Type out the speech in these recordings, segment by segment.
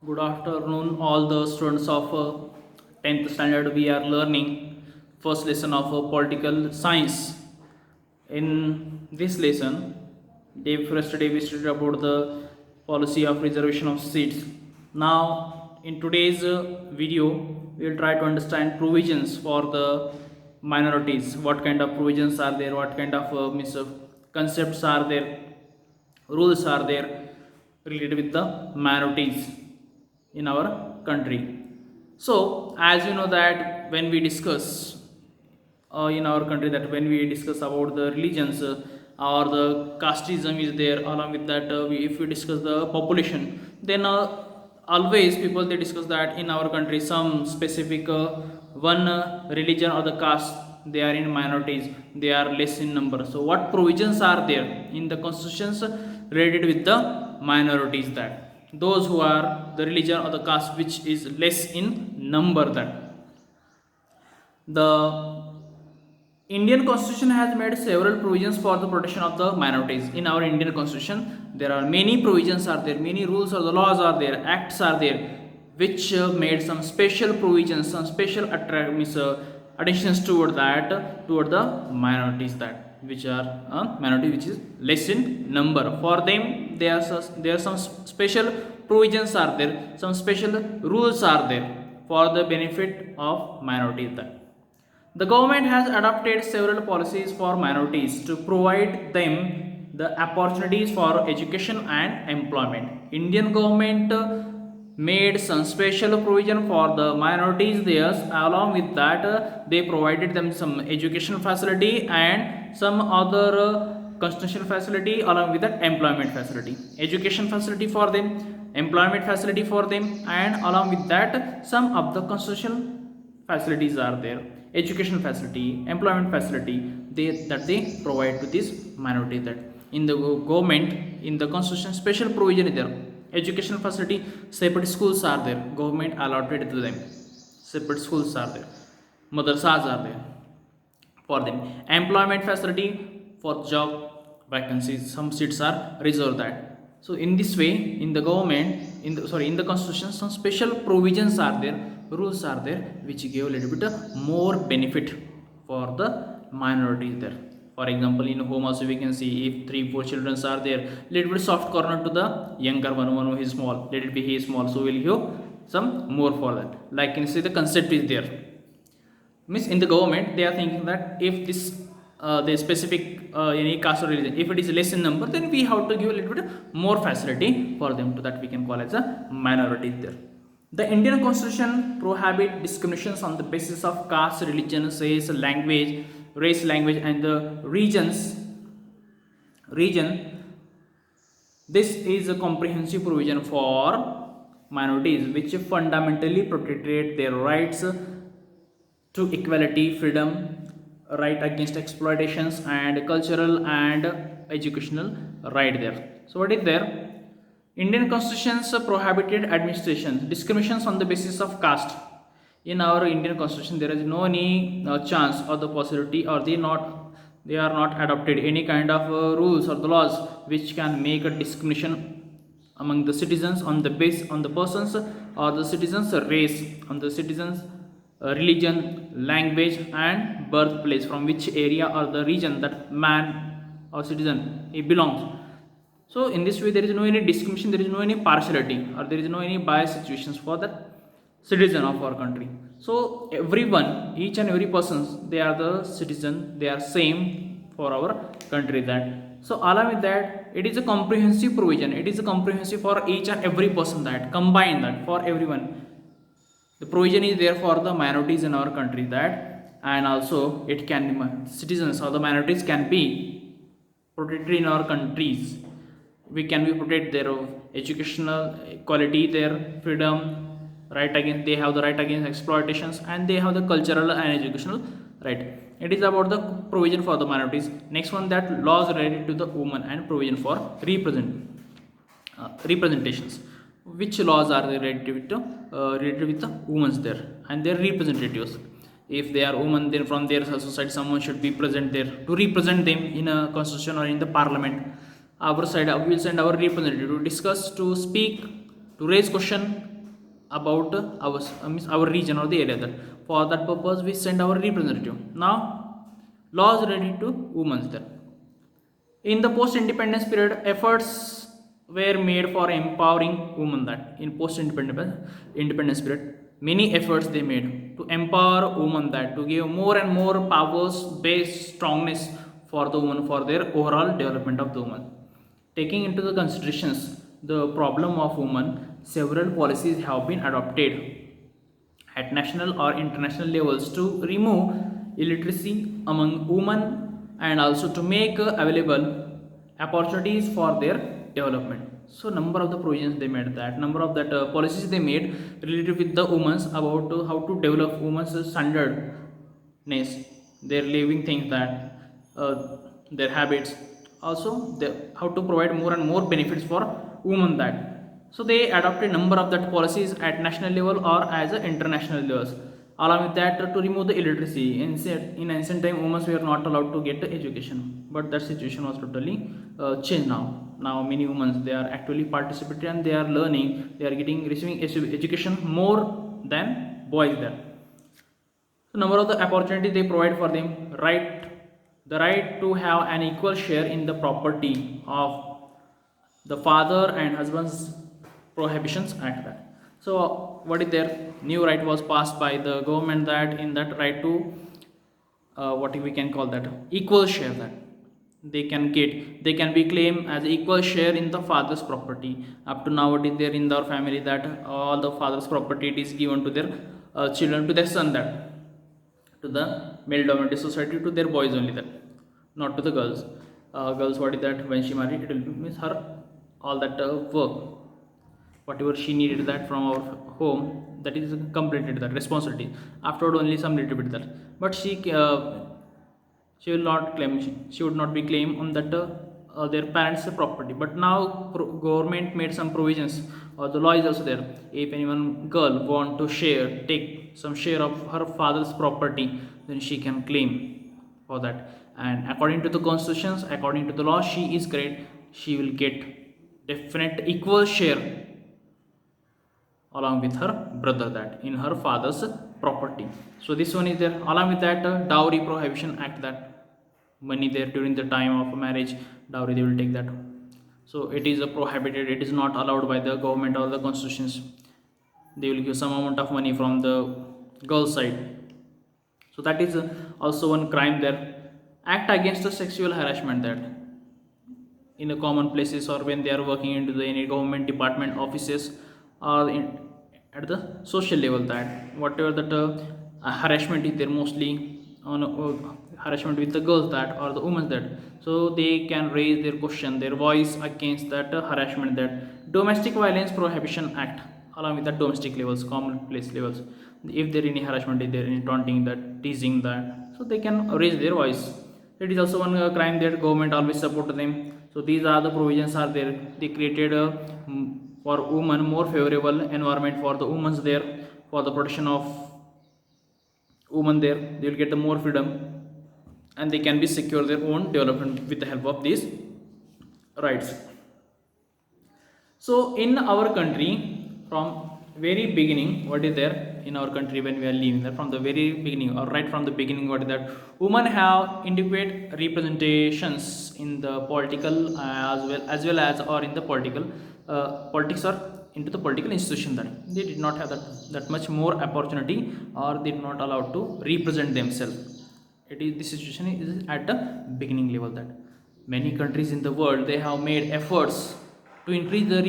Good afternoon, all the students of 10th standard. We are learning first lesson of political science. In this lesson, yesterday we studied about the policy of reservation of seats. Now, in today's video, we will try to understand provisions for the minorities. What kind of provisions are there? What kind of concepts are there? Rules are there related with the minorities in our country. So as you know that when we discuss in our country, that when we discuss about the religions or the casteism is there, along with that if we discuss the population, then always people they discuss that in our country some specific one religion or the caste, they are in minorities, they are less in number. So what provisions are there in the constitutions related with the minorities, that those who are the religion or the caste which is less in number, that the Indian constitution has made several provisions for the protection of the minorities. In our Indian constitution there are many provisions are there, many rules or the laws are there, acts are there, which made some special provisions, some special additions toward that, toward the minorities, that which are minority which is less in number. For them there are some special provisions are there, some special rules are there for the benefit of minorities. That the government has adopted several policies for minorities to provide them the opportunities for education and employment. Indian government made some special provision for the minorities there. Along with that they provided them some education facility and some other constitutional facility, along with that employment facility, education facility for them, employment facility for them, and along with that some of the constitutional facilities are there, education facility, employment facility, they provide to this minority. That in the government, in the constitution, special provision is there, education facility, separate schools are there, government allotted to them, separate schools are there, madrasas are there for them, employment facility for job vacancies, some seats are reserved. That so in this way, in the government, in the constitution, some special provisions are there, rules are there, which give a little bit more benefit for the minorities there. For example, in home also we can see, if 3-4 children are there, little bit soft corner to the younger one who is small, let it be he is small, so will give some more for that. Like you see, the concept is there, means in the government they are thinking that if this the specific any caste or religion, if it is less in number, then we have to give a little bit more facility for them, to that we can call as a minority there. The Indian constitution prohibit discriminations on the basis of caste, religion, race, language, and the region. This is a comprehensive provision for minorities which fundamentally protected their rights to equality, freedom, right against exploitations, and cultural and educational right there. So what is there? Indian constitutions prohibited administration discriminations on the basis of caste. In our Indian constitution there is no any chance or the possibility, or they are not adopted any kind of rules or the laws which can make a discrimination among the citizens on the base on the persons or the citizens race, on the citizens religion, language, and birthplace, from which area or the region that man or citizen he belongs. So in this way there is no any discrimination, there is no any partiality, or there is no any bias situations for the citizen of our country. So everyone, each and every person, they are the citizen, they are same for our country. That so along with that, it is a comprehensive provision, it is a comprehensive for each and every person, that combine that for everyone. The provision is there for the minorities in our country, that and also it can citizens or the minorities can be protected in our countries. We can be protect their educational quality, their freedom, right against, they have the right against exploitations, and they have the cultural and educational right. It is about the provision for the minorities. Next one, that laws related to the women and provision for representations. Which laws are related with the women's there and their representatives? If they are women, then from their society someone should be present there to represent them in a constitution or in the parliament. Our side we will send our representative to discuss, to speak, to raise question about means our region or the area. That for that purpose we send our representative. Now laws related to women's there. In the post-independence period, efforts were made for empowering women. That in post-independence period, many efforts they made to empower women, that to give more and more powers, based strongness for the woman, for their overall development of the woman. Taking into the considerations the problem of women, several policies have been adopted at national or international levels to remove illiteracy among women and also to make available opportunities for their development. So number of the provisions they made, that number of that policies they made related with the women's about how to develop women's standardness, their living things, that their habits, also how to provide more and more benefits for women. That so they adopted number of that policies at national level or as a international levels. Along with that, to remove the illiteracy. In ancient time, women were not allowed to get education, but that situation was totally changed now. Now many women they are actually participating and they are learning. They are getting receiving education more than boys there. So number of the opportunity they provide for them, the right to have an equal share in the property of the father and husband's prohibitions act. That so what is their new right was passed by the government, that in that right to what we can call that equal share, that they can be claimed as equal share in the father's property. Up to now it is there in their family that all the father's property it is given to their children, to their son, that to the male dominated society, to their boys only, that not to the girls. Girls, what is that, when she married it will be miss her all that work, whatever she needed that from our home, that is completed, that responsibility. Afterward only some little bit that, but she will not claim, she would not be claim on that their parents property. But now government made some provisions, or the law is also there. If anyone girl want to take some share of her father's property, then she can claim for that. And according to the constitutions, according to the law, she is great, she will get definite equal share along with her brother, that in her father's property. So this one is there. Along with that, dowry prohibition act, that money there during the time of marriage, dowry they will take that. So it is prohibited, it is not allowed by the government or the constitutions. They will give some amount of money from the girl side. So that is also one crime there. Act against the sexual harassment, that in the common places or when they are working into the any government department offices or at the social level, that whatever that harassment is there, mostly on harassment with the girls, that or the women, that so they can raise their question, their voice against that harassment. That domestic violence prohibition act, along with the domestic levels, common place levels, if there any harassment, if there any taunting, that teasing, that so they can raise their voice. It is also one crime that government always support them. So these are the provisions are there. They created for women more favorable environment for the women there, for the protection of women there. They will get the more freedom and they can be secure their own development with the help of these rights. So in our country, from very beginning, what is there in our country when we are living there, from the very beginning or right from the beginning, what is that, women have inadequate representations in the political as well as or in the political politics or into the political institution, that they did not have that much more opportunity or they did not allowed to represent themselves. It is the situation is at the beginning level, that many countries in the world they have made efforts to increase the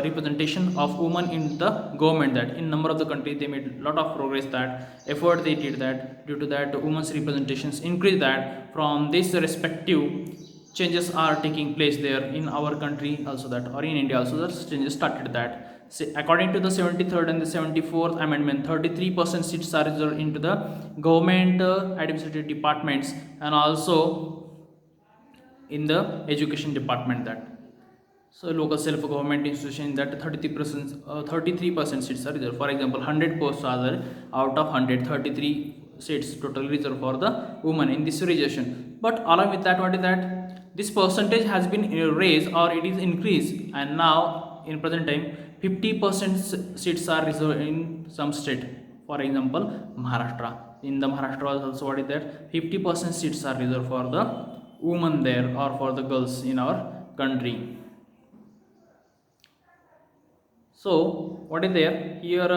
representation of women in the government, that in number of the countries they made a lot of progress, that effort they did, that due to that women's representations increased, that from this respective changes are taking place there in our country also, that or in India also, that changes started. That according to the 73rd and the 74th amendment, 33% seats are reserved into the government administrative departments and also in the education department, that so local self-government institution, that 33% seats are reserved. For example, 100 posts are there, out of 100, 33 seats totally reserved for the women in this reservation. But along with that, what is that, this percentage has been raised or it is increased, and now in present time 50% seats are reserved in some state. For example, Maharashtra. In the Maharashtra also, what is that, 50% seats are reserved for the women there, or for the girls in our country. So what is there here,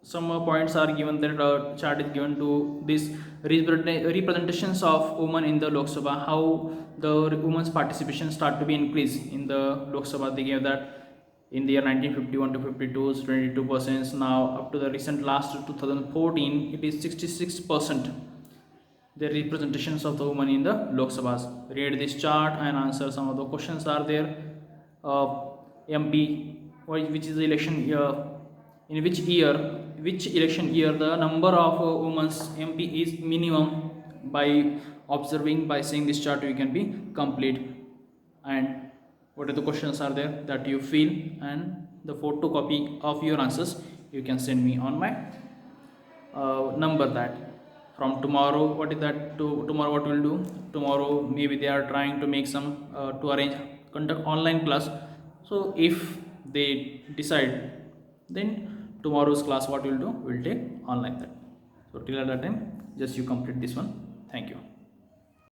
some points are given, that chart is given to this representations of women in the Lok Sabha, how the women's participation start to be increased in the Lok Sabha. They gave that in the year 1951 to 52 is 22%. Now up to the recent last 2014 it is 66%, the representations of the women in the Lok Sabhas. Read this chart and answer some of the questions are there. MP, which is the election year, in which election year the number of women's MP is minimum. By observing, by seeing this chart, you can be complete. And what are the questions are there that you feel, and the photocopy of your answers you can send me on my number. That from tomorrow, what is that, to tomorrow what we'll do, tomorrow maybe they are trying to make some to arrange conduct online class. So if they decide, then tomorrow's class what we'll do, we'll take online that. So till that time, just you complete this one. Thank you.